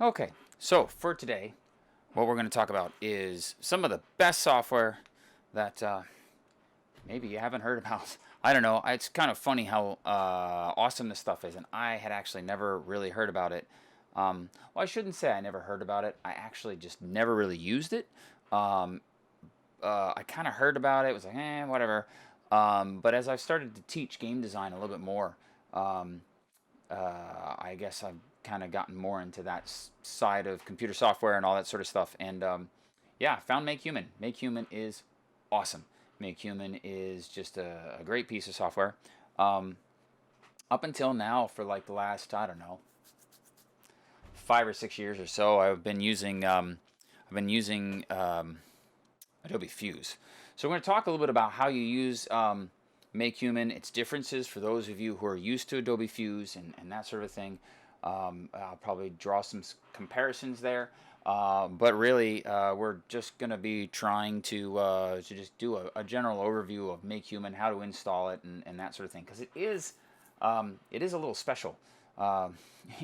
Okay, so for today, what we're going to talk about is some of the best software that maybe you haven't heard about. I don't know. It's kind of funny how awesome this stuff is, and I had actually never really heard about it. Well, I shouldn't say I never heard about it. I actually just never really used it. Um, I kind of heard about it. Was like, whatever. But as I've started to teach game design a little bit more, um, I guess I've kind of gotten more into that side of computer software and all that sort of stuff. And yeah, found MakeHuman. MakeHuman is awesome. MakeHuman is just a great piece of software. Um, Up until now, for like the last, I don't know, 5 or 6 years or so, I've been using Adobe Fuse. So we're going to talk a little bit about how you use MakeHuman, its differences for those of you who are used to Adobe Fuse and that sort of thing. I'll probably draw some comparisons there. But really, we're just going to be trying to just do a general overview of MakeHuman, how to install it, and that sort of thing, because it is a little special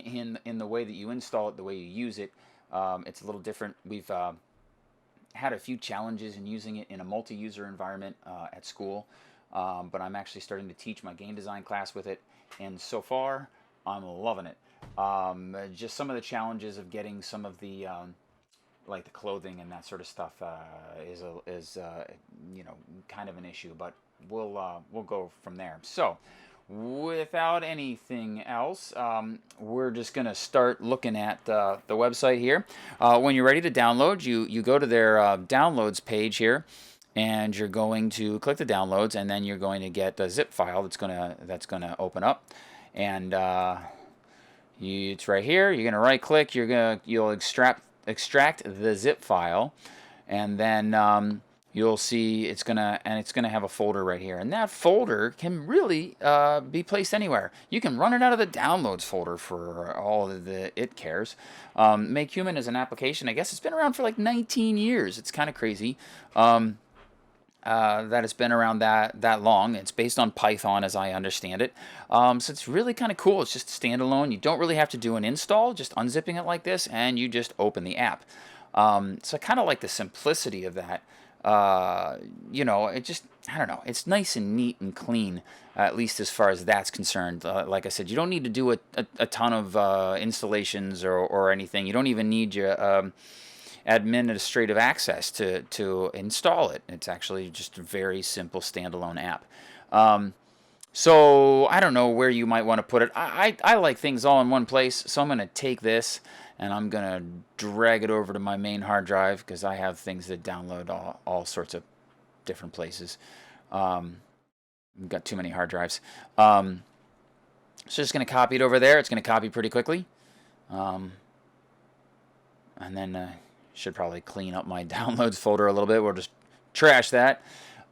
in the way that you install it, the way you use it. It's a little different. We've had a few challenges in using it in a multi-user environment at school, but I'm actually starting to teach my game design class with it, and so far I'm loving it. Just some of the challenges of getting some of the like the clothing and that sort of stuff is kind of an issue, but we'll go from there. So without anything else, we're just going to start looking at the website here. When you're ready to download, you go to their downloads page here, and you're going to click the downloads, and then you're going to get a zip file that's gonna open up, and it's right here. You're gonna right click. You'll extract the zip file, and then you'll see it's gonna have a folder right here, and that folder can really be placed anywhere. You can run it out of the downloads folder for all of it cares. MakeHuman is an application. I guess it's been around for like 19 years. It's kind of crazy. That it's been around that long. It's based on Python, as I understand it. So it's really kind of cool. It's just standalone. You don't really have to do an install. Just unzipping it like this, and you just open the app. So I kind of like the simplicity of that. It just, I don't know. It's nice and neat and clean, at least as far as that's concerned. Like I said, you don't need to do a ton of installations or anything. You don't even need your administrative access to install it. It's actually just a very simple standalone app. So I don't know where you might want to put it. I like things all in one place, so I'm going to take this and I'm going to drag it over to my main hard drive, because I have things that download all sorts of different places. I've got too many hard drives. So just going to copy it over there. It's going to copy pretty quickly. And then should probably clean up my downloads folder a little bit. We'll just trash that.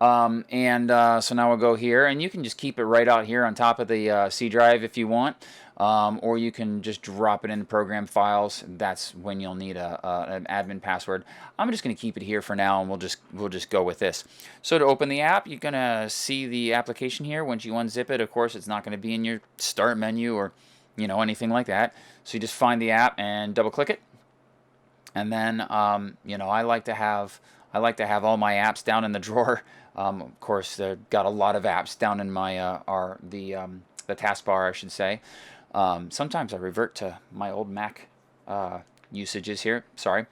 So now we'll go here, and you can just keep it right out here on top of the C drive if you want, or you can just drop it into program files. That's when you'll need an admin password. I'm just going to keep it here for now, and we'll just go with this. So to open the app, you're going to see the application here. Once you unzip it, of course, it's not going to be in your start menu or anything like that. So you just find the app and double click it. And then, I like to have all my apps down in the drawer. Of course, I've got a lot of apps down in my the taskbar, I should say. Sometimes I revert to my old Mac usages here. Sorry.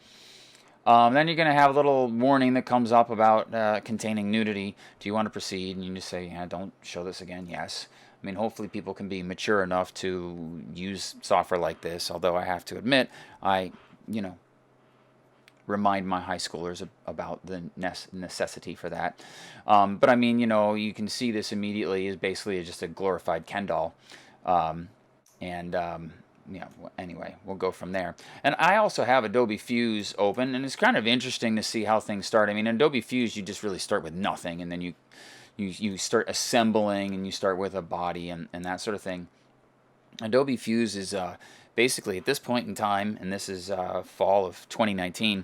Then you're going to have a little warning that comes up about containing nudity. Do you want to proceed? And you just say, yeah, don't show this again. Yes. I mean, hopefully people can be mature enough to use software like this. Although I have to admit, I remind my high schoolers about the necessity for that. But I mean, you can see this immediately is basically just a glorified Ken doll. Anyway, we'll go from there. And I also have Adobe Fuse open, and it's kind of interesting to see how things start. I mean, in Adobe Fuse, you just really start with nothing, and then you start assembling, and you start with a body and that sort of thing. Adobe Fuse is basically at this point in time, and this is fall of 2019.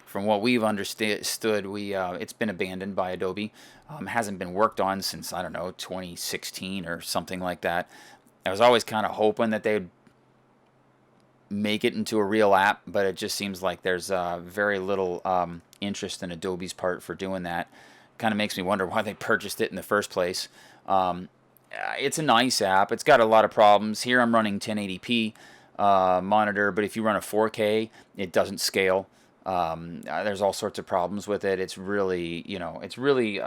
From what we've understood, it's been abandoned by Adobe. Hasn't been worked on since, I don't know, 2016 or something like that. I was always kind of hoping that they'd make it into a real app, but it just seems like there's very little interest in Adobe's part for doing that. Kind of makes me wonder why they purchased it in the first place. Um, it's a nice app. It's got a lot of problems. Here I'm running 1080p monitor, but if you run a 4K, it doesn't scale. There's all sorts of problems with it. It's really, it's really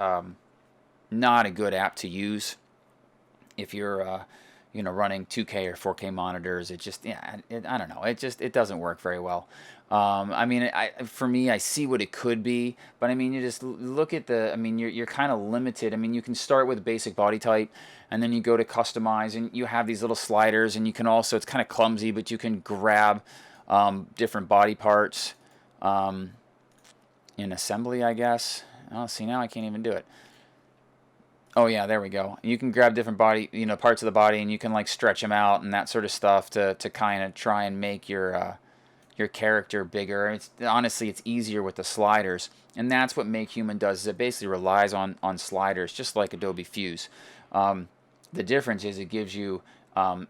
not a good app to use if you're running 2K or 4K monitors. It just, yeah, I don't know. It doesn't work very well. I mean, for me, I see what it could be, but I mean, you just look at I mean, you're kind of limited. I mean, you can start with a basic body type, and then you go to customize, and you have these little sliders, and you can also, it's kind of clumsy, but you can grab different body parts in assembly, I guess. Oh, see, now I can't even do it. Oh yeah, there we go. You can grab different body, parts of the body, and you can like stretch them out and that sort of stuff to kind of try and make your character bigger. Honestly, it's easier with the sliders, and that's what MakeHuman does. Is it basically relies on sliders, just like Adobe Fuse. The difference is it gives you,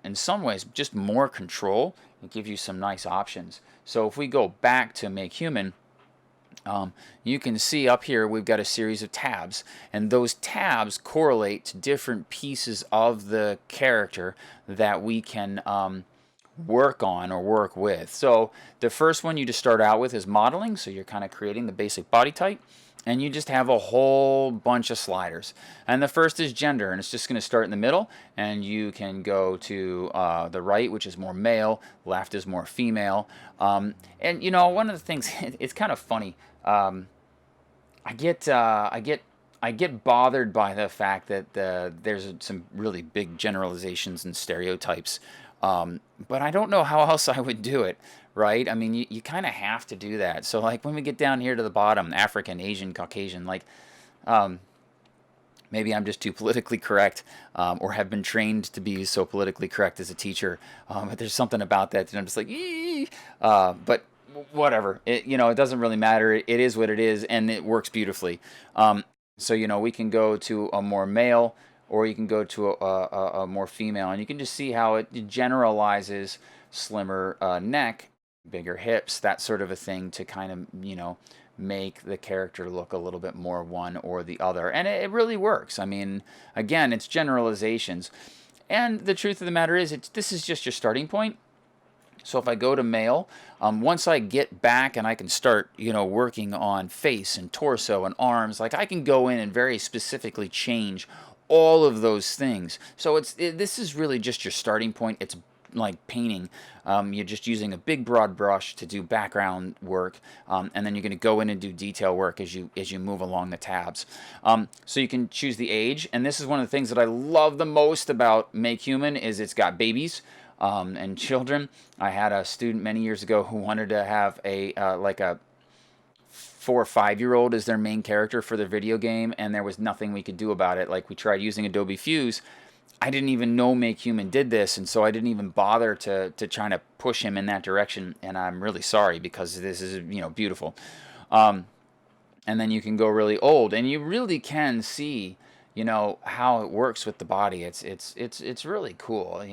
in some ways, just more control. It gives you some nice options. So if we go back to MakeHuman, you can see up here we've got a series of tabs, and those tabs correlate to different pieces of the character that we can work on or work with. So the first one you just start out with is modeling, so you're kind of creating the basic body type, and you just have a whole bunch of sliders. And the first is gender, and it's just going to start in the middle, and you can go to the right, which is more male, left is more female. And one of the things, it's kind of funny. I get bothered by the fact that there's some really big generalizations and stereotypes, but I don't know how else I would do it, right? I mean, you kind of have to do that. So like when we get down here to the bottom, African, Asian, Caucasian, like maybe I'm just too politically correct, or have been trained to be so politically correct as a teacher. But there's something about that I'm just like, but whatever. It doesn't really matter. It is what it is, and it works beautifully. So we can go to a more male, or you can go to a more female, and you can just see how it generalizes slimmer neck, bigger hips, that sort of a thing, to kind of make the character look a little bit more one or the other. And it really works. I mean, again, it's generalizations. And the truth of the matter is, this is just your starting point. So if I go to male, once I get back and I can start, working on face and torso and arms, like I can go in and very specifically change all of those things. So this is really just your starting point. It's like painting. You're just using a big broad brush to do background work, and then you're going to go in and do detail work as you move along the tabs. So you can choose the age, and this is one of the things that I love the most about MakeHuman is it's got babies and children. I had a student many years ago who wanted to have a 4 or 5-year-old as their main character for their video game, and there was nothing we could do about it. Like, we tried using Adobe Fuse. I didn't even know MakeHuman did this, and so I didn't even bother to try to push him in that direction, and I'm really sorry, because this is beautiful. And then you can go really old, and you really can see how it works with the body. It's really cool,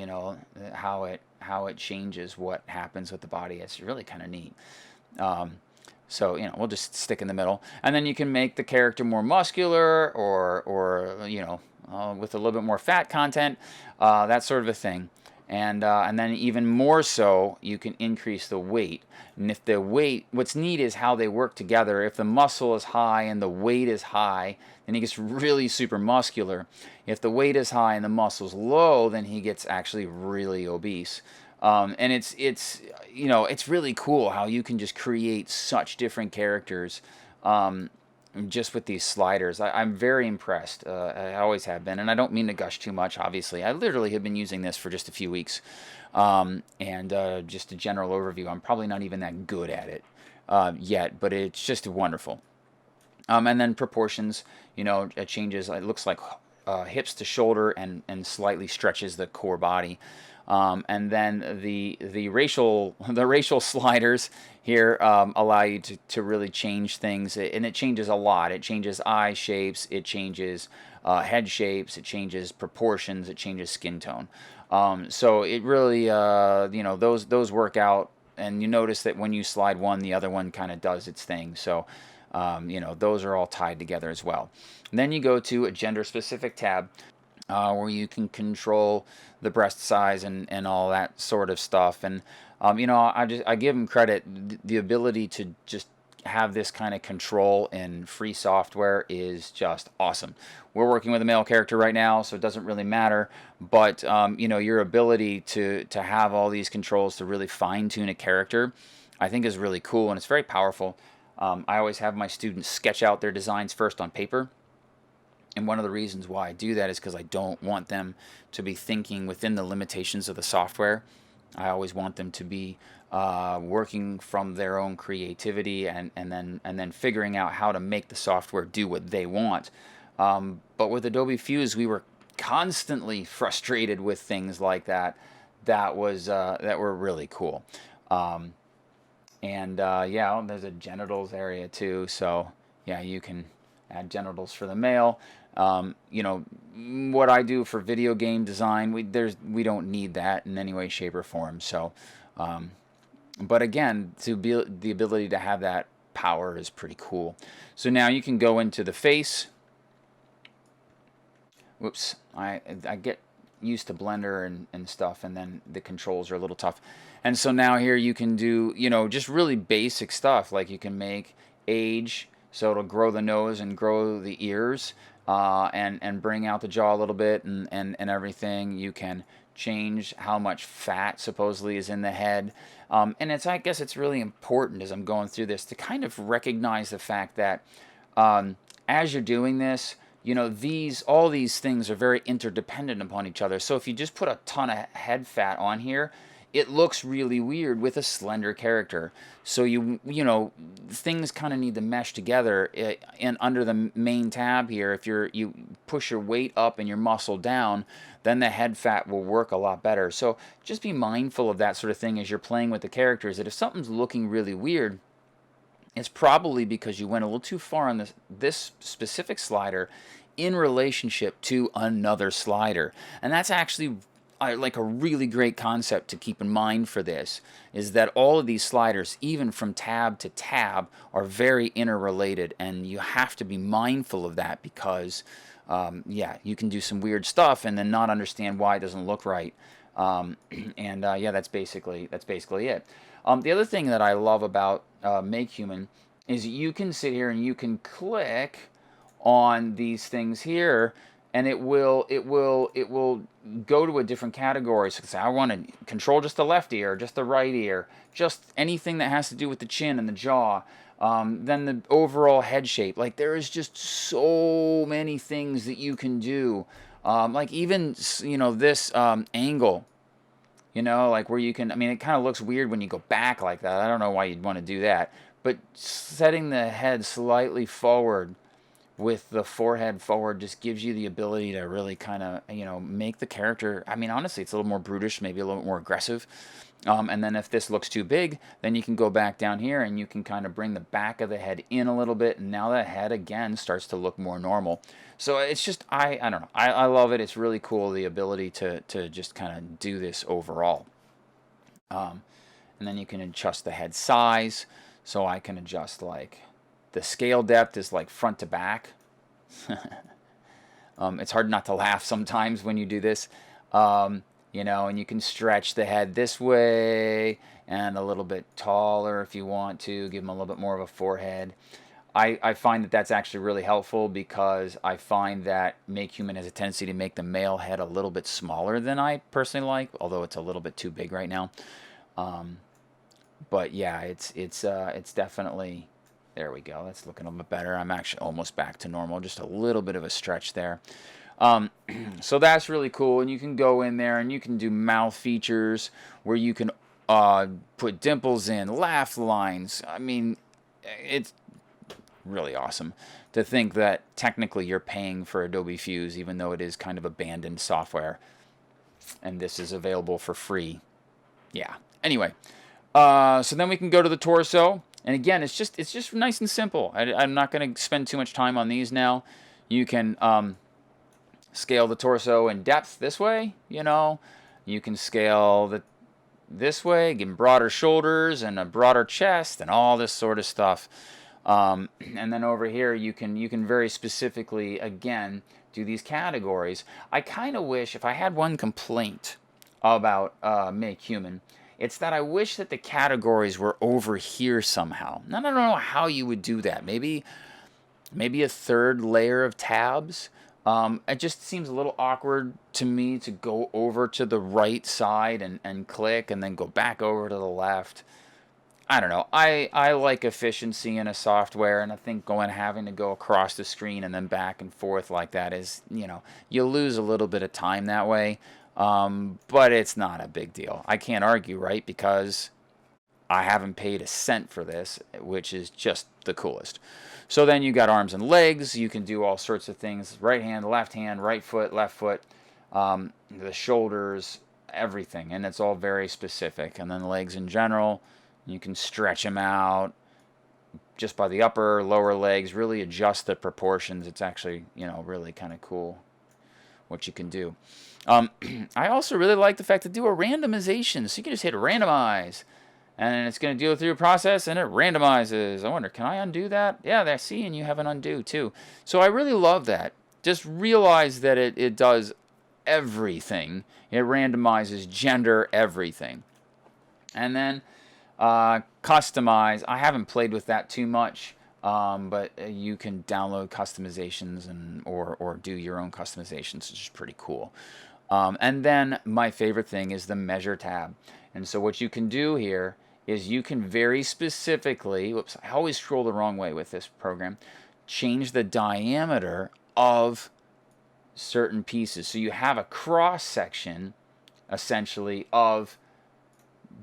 how it changes what happens with the body. It's really kind of neat. So we'll just stick in the middle, and then you can make the character more muscular, or with a little bit more fat content, that sort of a thing. And then even more so, you can increase the weight. And if the weight, what's neat is how they work together. If the muscle is high and the weight is high, then he gets really super muscular. If the weight is high and the muscle's low, then he gets actually really obese. And it's really cool how you can just create such different characters just with these sliders. I'm very impressed. I always have been, and I don't mean to gush too much, obviously. I literally have been using this for just a few weeks. And just a general overview, I'm probably not even that good at it yet, but it's just wonderful. And then proportions, it changes. It looks like hips to shoulder, and slightly stretches the core body. And then the racial sliders here allow you to really change things, and it changes a lot. It changes eye shapes, it changes head shapes, it changes proportions, it changes skin tone. So it really, those work out, and you notice that when you slide one, the other one kind of does its thing. So, those are all tied together as well. And then you go to a gender-specific tab, where you can control the breast size and all that sort of stuff. And I give them credit. The ability to just have this kind of control in free software is just awesome. We're working with a male character right now, so it doesn't really matter. But your ability to have all these controls to really fine tune a character, I think is really cool, and it's very powerful. I always have my students sketch out their designs first on paper. And one of the reasons why I do that is because I don't want them to be thinking within the limitations of the software. I always want them to be working from their own creativity, and then figuring out how to make the software do what they want. But with Adobe Fuse, we were constantly frustrated with things like that. That were really cool. Yeah, there's a genitals area too. So yeah, you can add genitals for the male. What I do for video game design, we don't need that in any way, shape, or form. So, but again, to be the ability to have that power is pretty cool. So now you can go into the face. Whoops, I get used to Blender and stuff, and then the controls are a little tough. And so now here you can do, just really basic stuff, like you can make age, so it'll grow the nose and grow the ears, and bring out the jaw a little bit, and everything. You can change how much fat supposedly is in the head. And I guess it's really important as I'm going through this to kind of recognize the fact that as you're doing this, all these things are very interdependent upon each other. So if you just put a ton of head fat on here, it looks really weird with a slender character. So things kind of need to mesh together. And under the main tab here, if you push your weight up and your muscle down, then the head fat will work a lot better. So just be mindful of that sort of thing as you're playing with the characters, that if something's looking really weird, it's probably because you went a little too far on this specific slider in relationship to another slider. And that's actually like a really great concept to keep in mind for this, is that all of these sliders, even from tab to tab, are very interrelated, and you have to be mindful of that, because you can do some weird stuff and then not understand why it doesn't look right. That's basically it. The other thing that I love about MakeHuman is you can sit here and you can click on these things here, and it will go to a different category. So say I want to control just the left ear, just the right ear, just anything that has to do with the chin and the jaw. Then the overall head shape. Like, there is just so many things that you can do. Like even this angle. Like where you can, it kind of looks weird when you go back like that. I don't know why you'd want to do that. But setting the head slightly forward with the forehead forward just gives you the ability to really kind of, make the character, honestly, it's a little more brutish, maybe a little more aggressive. And then if this looks too big, then you can go back down here and you can kind of bring the back of the head in a little bit. And now the head again starts to look more normal. So it's just, I don't know. I love it. It's really cool, the ability to just kind of do this overall. And then you can adjust the head size. So I can adjust, like, the scale depth is like front to back. It's hard not to laugh sometimes when you do this. And you can stretch the head this way and a little bit taller if you want to, give them a little bit more of a forehead. I find that that's actually really helpful, because I find that MakeHuman has a tendency to make the male head a little bit smaller than I personally like, although it's a little bit too big right now. But yeah, it's definitely, there we go. That's looking a little bit better. I'm actually almost back to normal, just a little bit of a stretch there. So that's really cool, and you can go in there and you can do mouth features where you can put dimples in, laugh lines. It's really awesome to think that technically you're paying for Adobe Fuse, even though it is kind of abandoned software, and this is available for free. Yeah. Anyway, so then we can go to the torso, and again, it's just nice and simple. I'm not going to spend too much time on these now. You can scale the torso in depth this way, You can scale this way, give them broader shoulders and a broader chest and all this sort of stuff. And then over here, you can very specifically, again, do these categories. I kind of wish, if I had one complaint about MakeHuman, it's that I wish that the categories were over here somehow. And I don't know how you would do that. Maybe a third layer of tabs. It just seems a little awkward to me to go over to the right side and click and then go back over to the left. I don't know. I like efficiency in a software, and I think having to go across the screen and then back and forth like that is, you lose a little bit of time that way. But it's not a big deal. I can't argue, right? Because I haven't paid a cent for this, which is just the coolest. So then you got arms and legs. You can do all sorts of things. Right hand, right foot, left foot, the shoulders, everything. And it's all very specific. And then legs in general, you can stretch them out just by the upper, lower legs, really adjust the proportions. It's actually, really kind of cool what you can do. I also really like the fact to do a randomization. So you can just hit randomize, and it's going to do it through a process, and it randomizes. I wonder, can I undo that? Yeah, there, see, and you have an undo too. So I really love that. Just realize that it does everything. It randomizes gender, everything. And then customize. I haven't played with that too much, but you can download customizations or do your own customizations, which is pretty cool. And then my favorite thing is the measure tab. And so what you can do here is you can very specifically, whoops, I always scroll the wrong way with this program, change the diameter of certain pieces. So you have a cross section, essentially, of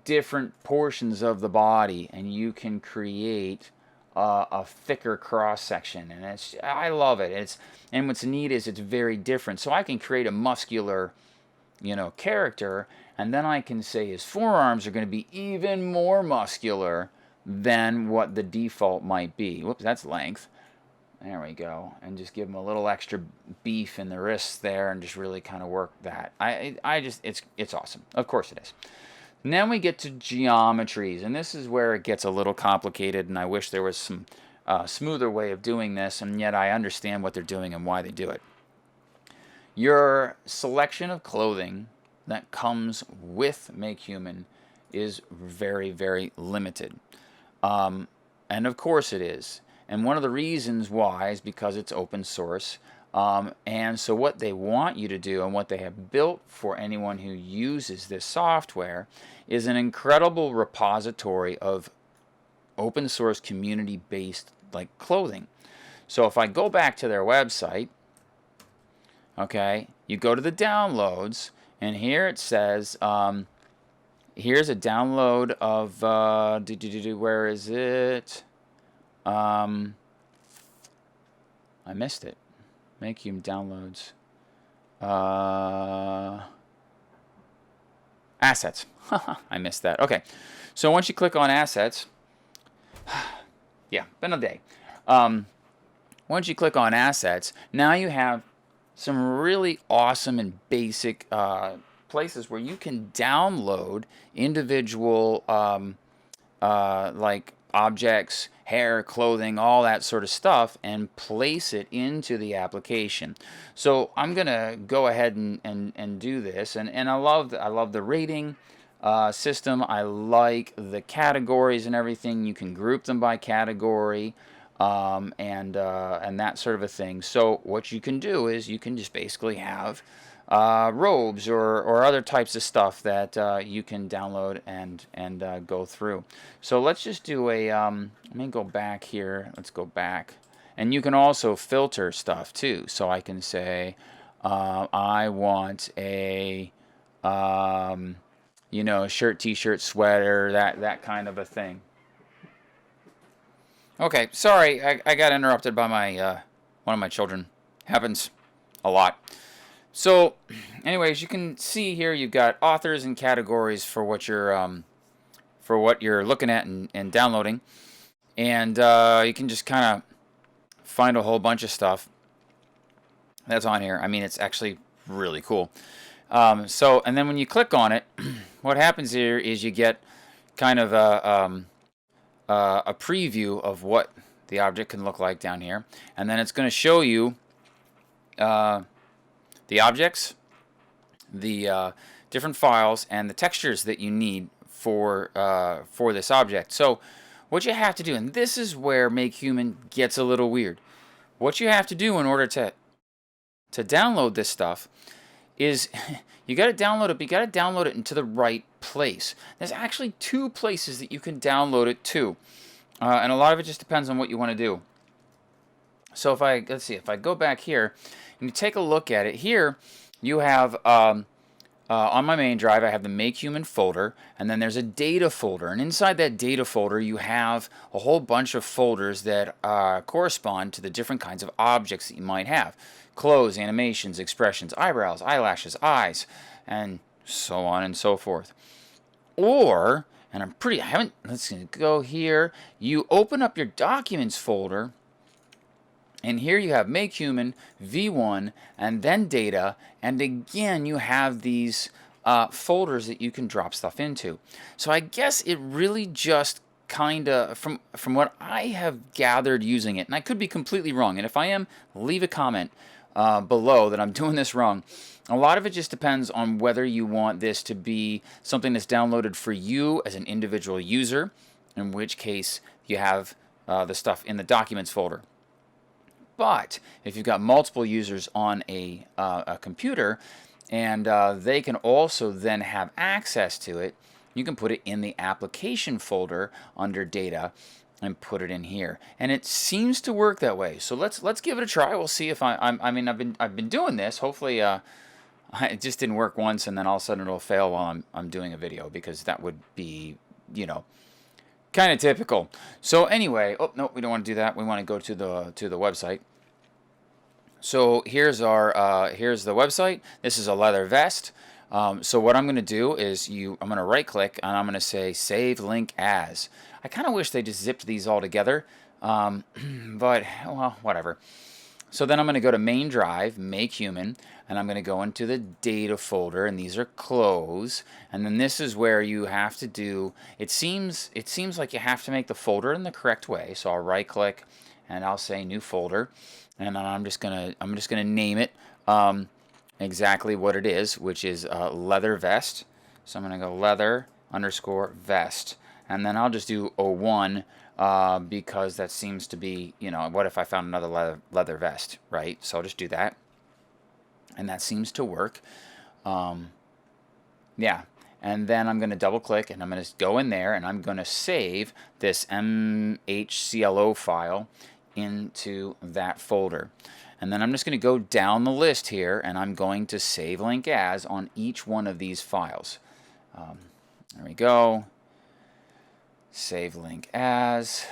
different portions of the body, and you can create a thicker cross section, and I love it. And what's neat is it's very different. So I can create a muscular, character, and then I can say his forearms are going to be even more muscular than what the default might be. Whoops, that's length. There we go. And just give him a little extra beef in the wrists there, and just really kind of work that. It's awesome. Of course it is. Now we get to geometries, and this is where it gets a little complicated, and I wish there was some smoother way of doing this, and yet I understand what they're doing and why they do it. Your selection of clothing that comes with MakeHuman is very, very limited. And of course it is. And one of the reasons why is because it's open source. And so what they want you to do, and what they have built for anyone who uses this software, is an incredible repository of open source community-based clothing. So if I go back to their website, okay, you go to the downloads, and here it says, here's a download of, where is it? I missed it. MakeHuman downloads. Assets. I missed that. Okay. So once you click on assets, yeah, been a day. Once you click on assets, now you have some really awesome and basic places where you can download individual objects, hair, clothing, all that sort of stuff, and place it into the application. So I'm gonna go ahead and do this, and I love the rating system. I like the categories and everything. You can group them by category, and that sort of a thing. So what you can do is you can just basically have robes or other types of stuff that you can download and go through. So let's just do a, let me go back here. Let's go back. And you can also filter stuff too. So I can say, I want a, shirt, t-shirt, sweater, that kind of a thing. Okay, sorry, I got interrupted by my one of my children. Happens a lot. So, anyways, you can see here you've got authors and categories for what you're looking at and downloading, and you can just kind of find a whole bunch of stuff that's on here. I mean, it's actually really cool. And then when you click on it, what happens here is you get kind of a preview of what the object can look like down here. And then it's going to show you the objects, the different files, and the textures that you need for this object. So what you have to do, and this is where MakeHuman gets a little weird. What you have to do in order to download this stuff is you got to download it, but you got to download it into the right place. There's actually 2 places that you can download it to, and a lot of it just depends on what you want to do. So let's see, if I go back here and you take a look at it here, you have on my main drive, I have the MakeHuman folder, and then there's a data folder. And inside that data folder, you have a whole bunch of folders that correspond to the different kinds of objects that you might have. Clothes, animations, expressions, eyebrows, eyelashes, eyes, and so on and so forth. Or, and let's go here, you open up your documents folder, and here you have MakeHuman, V1, and then data, and again you have these folders that you can drop stuff into. So I guess it really just kind of, from what I have gathered using it, and I could be completely wrong, and if I am, leave a comment below that I'm doing this wrong. A lot of it just depends on whether you want this to be something that's downloaded for you as an individual user, in which case you have the stuff in the documents folder. But if you've got multiple users on a computer, and they can also then have access to it, you can put it in the application folder under data and put it in here. And it seems to work that way. So let's give it a try. We'll see if I mean I've been doing this. Hopefully it just didn't work once and then all of a sudden it'll fail while I'm doing a video, because that would be, you know, kind of typical. So anyway, oh no, we don't want to do that. We want to go to the website. So here's here's the website. This is a leather vest. So what I'm going to do is I'm going to right click and I'm going to say save link as. I kind of wish they just zipped these all together, but well, whatever. So then I'm going to go to main drive, MakeHuman, and I'm going to go into the data folder, and these are clothes. And then this is where you have to do, it seems like you have to make the folder in the correct way. So I'll right click and I'll say new folder, and then I'm just gonna name it exactly what it is, which is leather vest. So I'm gonna go leather _ vest, and then I'll just do 01 because that seems to be, you know, what if I found another leather vest, right? So I'll just do that, and that seems to work. Yeah, and then I'm going to double click and I'm going to go in there and I'm going to save this MHCLO file into that folder. And then I'm just going to go down the list here and I'm going to save link as on each one of these files. There we go. Save link as.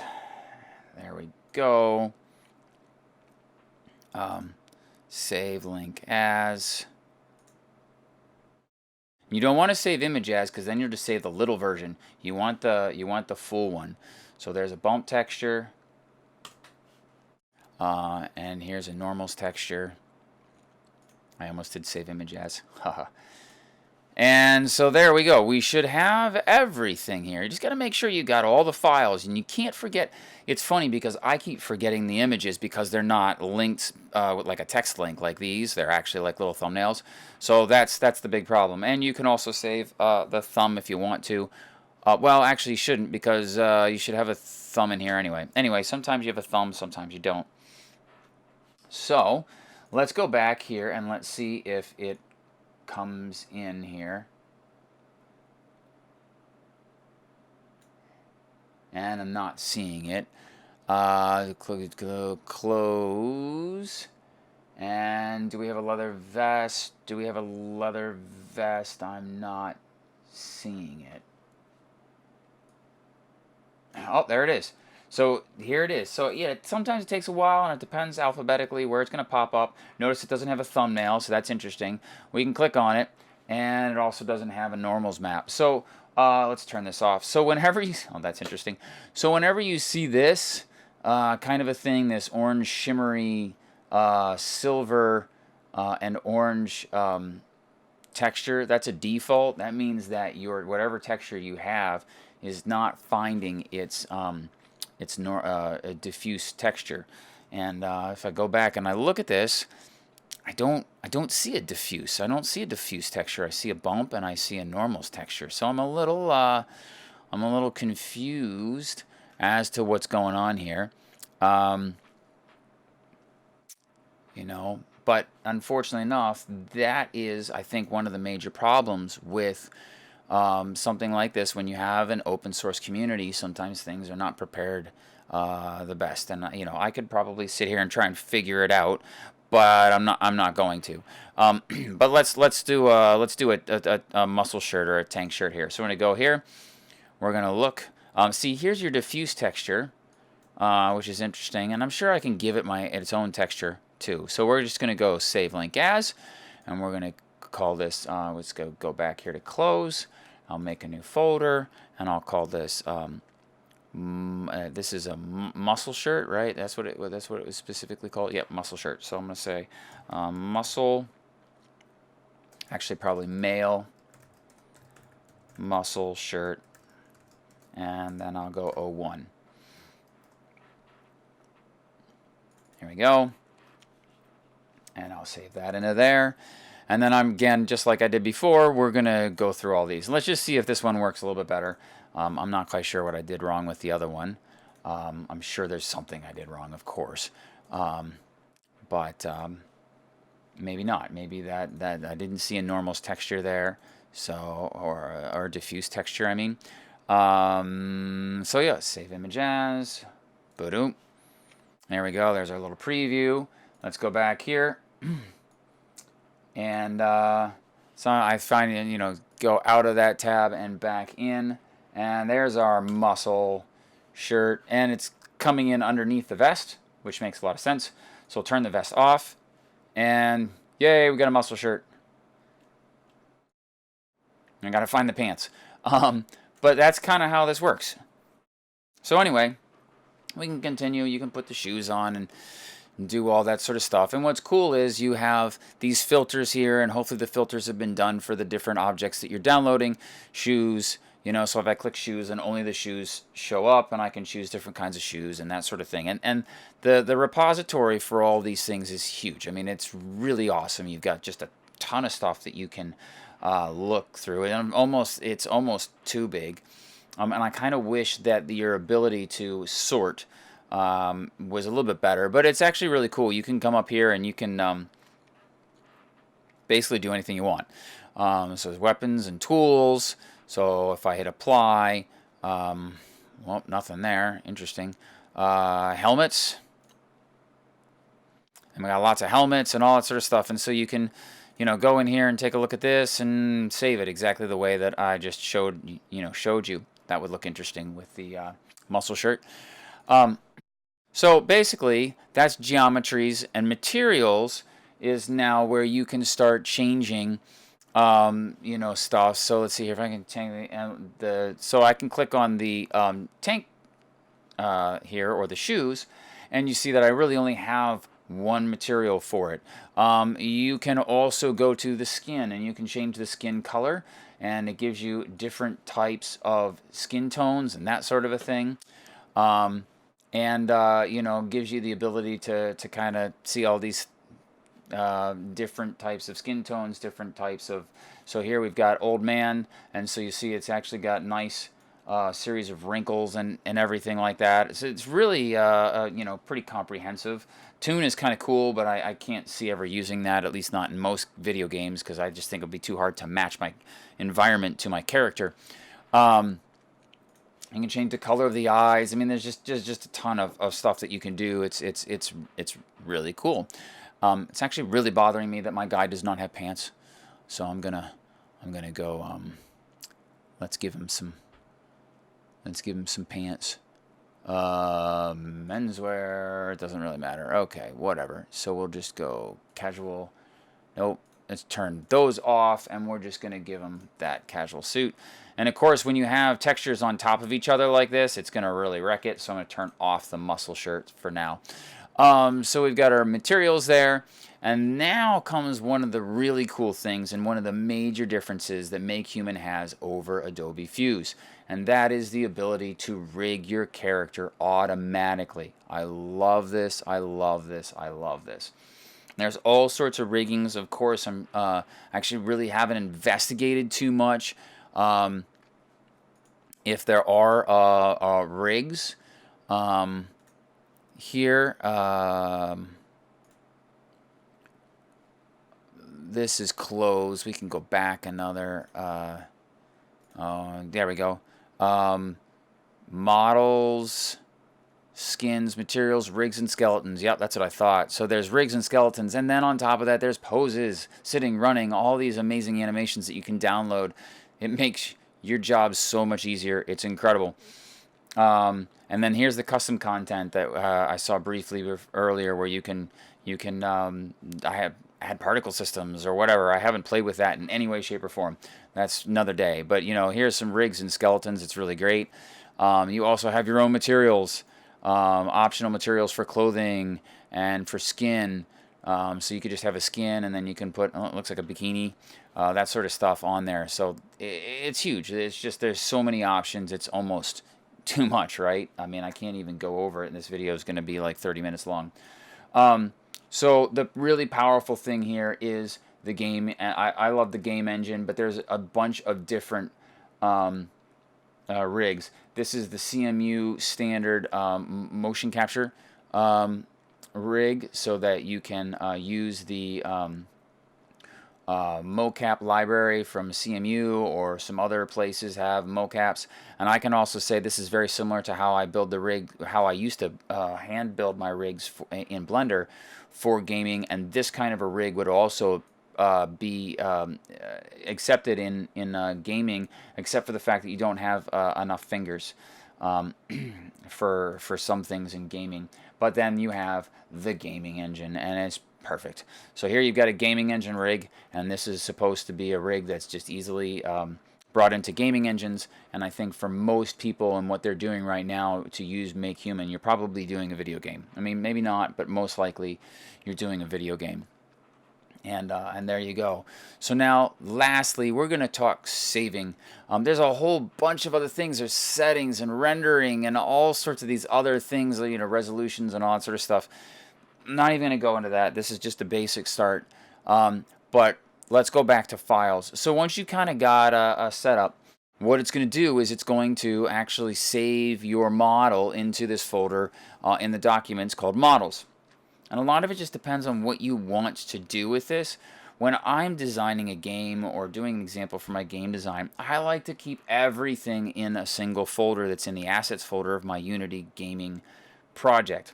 There we go. Save link as. You don't want to save image as, because then you'll just save the little version. You want the full one. So there's a bump texture, and here's a normals texture. I almost did save image as. Haha. And so there we go. We should have everything here. You just got to make sure you got all the files, and you can't forget. It's funny because I keep forgetting the images because they're not linked with like a text link like these. They're actually like little thumbnails. So that's the big problem. And you can also save the thumb if you want to. Well, actually you shouldn't, because you should have a thumb in here anyway. Anyway, sometimes you have a thumb, sometimes you don't. So let's go back here and let's see if it comes in here. And I'm not seeing it. Close. And do we have a leather vest? Do we have a leather vest? I'm not seeing it. Oh, there it is. So here it is. So yeah, sometimes it takes a while, and it depends alphabetically where it's going to pop up. Notice it doesn't have a thumbnail, so that's interesting. We can click on it, and it also doesn't have a normals map. So let's turn this off. So whenever you, oh, that's interesting. So whenever you see this kind of a thing, this orange shimmery silver and orange texture, that's a default. That means that your whatever texture you have is not finding its a diffuse texture. And if I go back and I look at this, I don't see a diffuse. I don't see a diffuse texture. I see a bump and I see a normals texture. So I'm a little confused as to what's going on here. You know, but unfortunately enough, that is, I think, one of the major problems with something like this. When you have an open source community, sometimes things are not prepared the best. And you know, I could probably sit here and try and figure it out, but I'm not going to. But let's do a muscle shirt or a tank shirt here. So we're gonna go here. We're gonna look. See, here's your diffuse texture, which is interesting, and I'm sure I can give it its own texture too. So we're just gonna go save link as, and we're gonna call this. Let's go back here to close. I'll make a new folder, and I'll call this. This is a muscle shirt, right? That's what it was specifically called. Yep, muscle shirt. So I'm gonna say muscle. Actually, probably male muscle shirt, and then I'll go 01. Here we go. And I'll save that into there. And then again, just like I did before, we're going to go through all these. Let's just see if this one works a little bit better. I'm not quite sure what I did wrong with the other one. I'm sure there's something I did wrong, of course. But maybe not. Maybe that I didn't see a normals texture there. So, or diffuse texture, I mean. So yeah, save image as. Boom. There we go. There's our little preview. Let's go back here. And so I find, you know, go out of that tab and back in. And there's our muscle shirt. And it's coming in underneath the vest, which makes a lot of sense. So we'll turn the vest off. And yay, we got a muscle shirt. I got to find the pants. But that's kind of how this works. So anyway, we can continue. You can put the shoes on and do all that sort of stuff. And what's cool is you have these filters here, and hopefully the filters have been done for the different objects that you're downloading. Shoes, you know, so if I click shoes and only the shoes show up, and I can choose different kinds of shoes and that sort of thing. And the repository for all these things is huge. I mean, it's really awesome. You've got just a ton of stuff that you can look through, and it's almost too big. And I kind of wish that your ability to sort was a little bit better, but it's actually really cool. You can come up here and you can basically do anything you want. So there's weapons and tools. So if I hit apply, well, nothing there. Interesting. Helmets. And we got lots of helmets and all that sort of stuff. And so you can, you know, go in here and take a look at this and save it exactly the way that I just showed you. That would look interesting with the muscle shirt. So basically, that's geometries, and materials is now where you can start changing, you know, stuff. So let's see here if I can change so I can click on the tank here, or the shoes, and you see that I really only have one material for it. You can also go to the skin, and you can change the skin color, and it gives you different types of skin tones and that sort of a thing. And you know, gives you the ability to kind of see all these different types of skin tones, different types of. So here we've got old man, and so you see it's actually got nice series of wrinkles and everything like that. So it's really you know, pretty comprehensive. Tune is kind of cool, but I can't see ever using that, at least not in most video games, because I just think it'd be too hard to match my environment to my character. You can change the color of the eyes. I mean, there's just a ton of stuff that you can do. It's really cool. It's actually really bothering me that my guy does not have pants. So I'm gonna go. Let's give him some pants. Menswear. It doesn't really matter. Okay, whatever. So we'll just go casual. Nope. Let's turn those off, and we're just gonna give him that casual suit. And of course, when you have textures on top of each other like this, it's going to really wreck it. So I'm going to turn off the muscle shirt for now. So we've got our materials there. And now comes one of the really cool things and one of the major differences that MakeHuman has over Adobe Fuse. And that is the ability to rig your character automatically. I love this. I love this. I love this. There's all sorts of riggings. Of course, I'm actually really haven't investigated too much. If there are rigs here, this is closed. We can go back another. There we go. Models, skins, materials, rigs, and skeletons. Yep, that's what I thought. So there's rigs and skeletons, and then on top of that, there's poses, sitting, running, all these amazing animations that you can download. It makes your job so much easier. It's incredible. And then here's the custom content that I saw briefly earlier, where you can I have add particle systems or whatever. I haven't played with that in any way, shape, or form. That's another day. But here's some rigs and skeletons. It's really great. You also have your own materials, optional materials for clothing and for skin. So you could just have a skin, and then you can put, it looks like a bikini, that sort of stuff on there. So it's huge. It's just, there's so many options. It's almost too much, right? I mean, I can't even go over it. This video is going to be like 30 minutes long. So the really powerful thing here is the game. I love the game engine, but there's a bunch of different rigs. This is the CMU standard motion capture rig, so that you can use the mocap library from CMU, or some other places have mocaps. And I can also say this is very similar to how I build the rig, how I used to hand build my rigs in Blender for gaming. And this kind of a rig would also be accepted in gaming, except for the fact that you don't have enough fingers for some things in gaming. But then you have the gaming engine, and it's perfect. So here you've got a gaming engine rig, and this is supposed to be a rig that's just easily brought into gaming engines. And I think for most people and what they're doing right now to use MakeHuman, you're probably doing a video game. I mean, maybe not, but most likely you're doing a video game. And there you go. So now, lastly, we're going to talk saving. There's a whole bunch of other things. There's settings and rendering and all sorts of these other things, resolutions and all that sort of stuff. I'm not even going to go into that. This is just a basic start. But let's go back to files. So once you kind of got a setup, what it's going to do is it's going to actually save your model into this folder in the documents called models. And a lot of it just depends on what you want to do with this. When I'm designing a game or doing an example for my game design, I like to keep everything in a single folder that's in the assets folder of my Unity gaming project.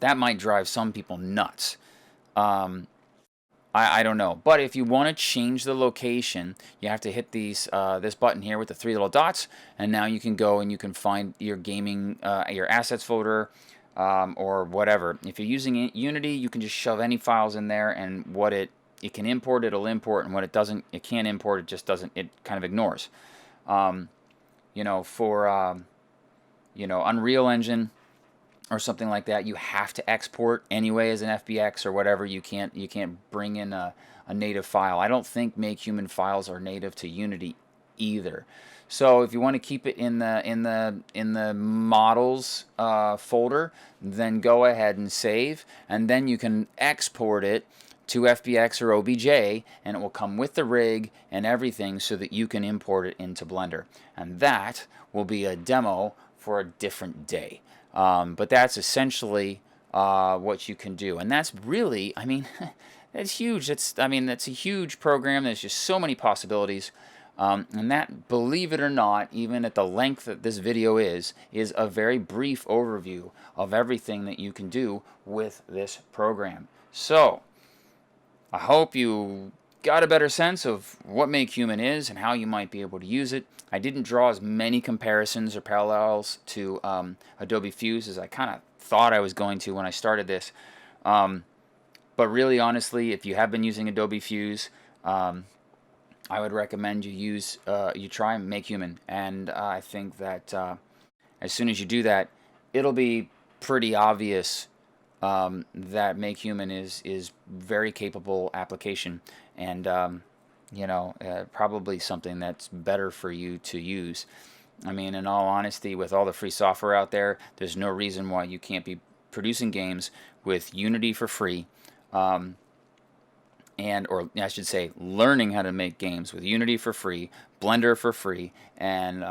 That might drive some people nuts. I don't know. But if you want to change the location, you have to hit this button here with the 3 little dots, and now you can go and you can find your gaming, your assets folder, or whatever. If you're using Unity, you can just shove any files in there, and what it can import, it'll import, and what it doesn't, it can't import, it just doesn't, it kind of ignores. For Unreal Engine or something like that, you have to export anyway as an FBX or whatever. You can't bring in a native file. I don't think MakeHuman files are native to Unity either. So if you want to keep it in the models folder, then go ahead and save, and then you can export it to FBX or OBJ, and it will come with the rig and everything, so that you can import it into Blender. And that will be a demo for a different day. But that's essentially what you can do, and that's really, I mean, that's huge. That's a huge program. There's just so many possibilities. And that, believe it or not, even at the length that this video is a very brief overview of everything that you can do with this program. So, I hope you got a better sense of what MakeHuman is and how you might be able to use it. I didn't draw as many comparisons or parallels to Adobe Fuse as I kind of thought I was going to when I started this. But really, honestly, if you have been using Adobe Fuse, I would recommend you try MakeHuman, and I think that as soon as you do that, it'll be pretty obvious that MakeHuman is very capable application, and probably something that's better for you to use. I mean, in all honesty, with all the free software out there, there's no reason why you can't be producing games with Unity for free, or I should say, learning how to make games with Unity for free, Blender for free, and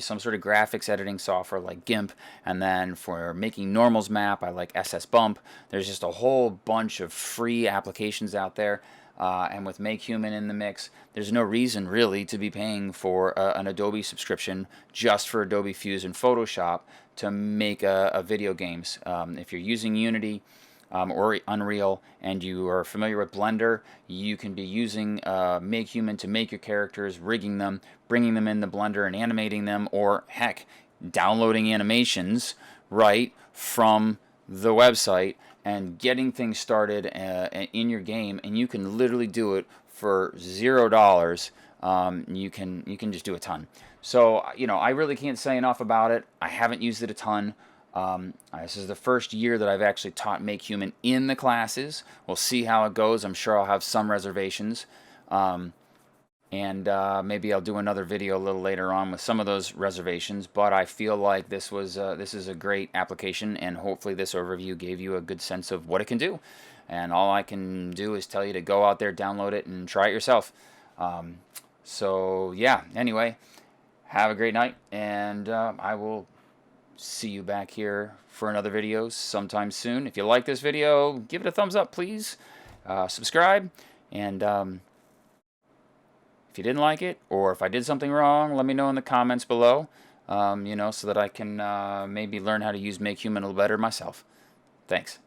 some sort of graphics editing software like GIMP. And then for making normals map, I like SS Bump. There's just a whole bunch of free applications out there. And with MakeHuman in the mix, there's no reason really to be paying for an Adobe subscription just for Adobe Fuse and Photoshop to make video games. If you're using Unity or Unreal and you are familiar with Blender, you can be using MakeHuman to make your characters, rigging them, bringing them into Blender and animating them, or heck, downloading animations right from the website and getting things started in your game, and you can literally do it for $0. You can just do a ton. So I really can't say enough about it. I haven't used it a ton. This is the first year that I've actually taught MakeHuman in the classes. We'll see how it goes. I'm sure I'll have some reservations. Maybe I'll do another video a little later on with some of those reservations, but I feel like this is a great application, and hopefully this overview gave you a good sense of what it can do. And all I can do is tell you to go out there, download it, and try it yourself. So yeah, anyway, have a great night, and I will see you back here for another video sometime soon. If you like this video, give it a thumbs up, please. Subscribe, and if you didn't like it, or if I did something wrong, let me know in the comments below, so that I can maybe learn how to use MakeHuman a little better myself. Thanks.